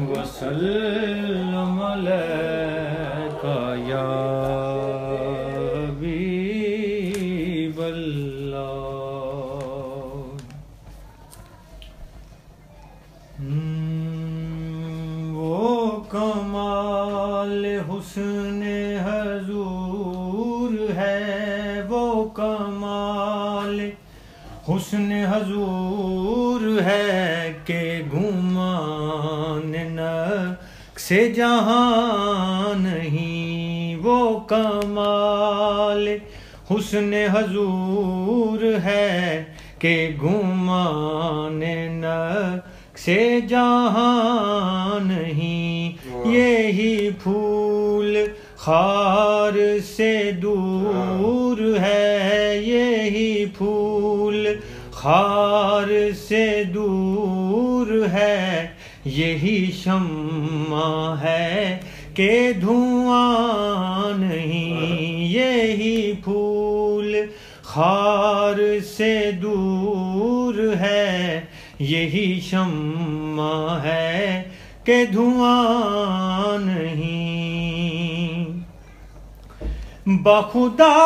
وسلم علیک یا حبیب اللہ. وہ کمال حسن حضور ہے، وہ کمال حسن حضور ہے کہ گمان نقص جہاں نہیں. وہ کمال حسن حضور ہے کہ گمان نقص جہاں نہیں. یہی پھول خار سے دور ہے، یہی پھول خار سے دور ہے، یہی شمع ہے کہ دھواں نہیں. یہی پھول خار سے دور ہے، یہی شمع ہے کہ دھواں نہیں. بخدا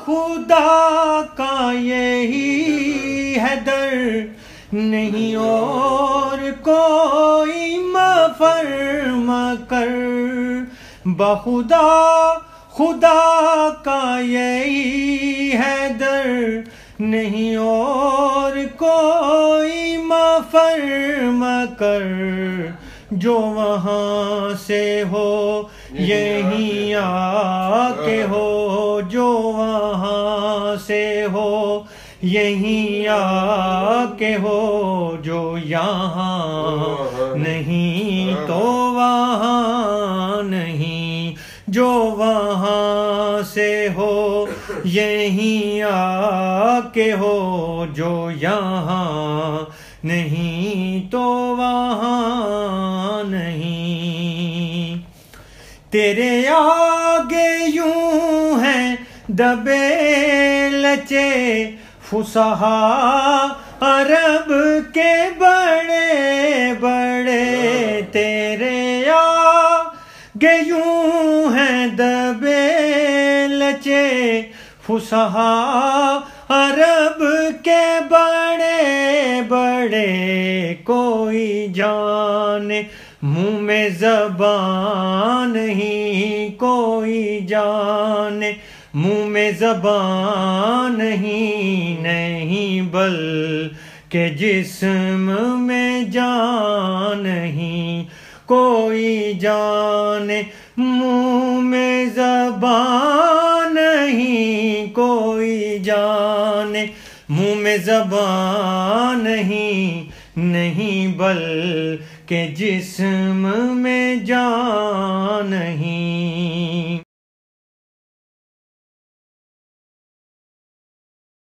خدا کا یہی ہے در، نہیں اور کوئی مفر مکر. بخدا خدا کا یہی ہے در، نہیں اور کوئی مفر مکر. جو وہاں سے ہو یہیں آ کے ہو، جو وہاں سے ہو یہیں آ کے ہو. جو یہاں نہیں تو وہاں نہیں، جو وہاں سے ہو یہیں آ کے ہو. جو یہاں نہیں تو وہاں نہیں. تیرے آگے یوں ہیں دبے لچے فصحاء عرب کے بڑے بڑے. تیرے آگے یوں ہیں دبے لچے فصحاء عرب کے بڑے بڑے. کوئی جانے منہ میں زبان نہیں، کوئی جانے منہ میں زبان نہیں. نہیں بلکہ جسم میں جان نہیں. کوئی جانے منہ میں زبان نہیں، کوئی جانے منہ میں زبان نہیں. نہیں بلکہ جسم میں جان نہیں.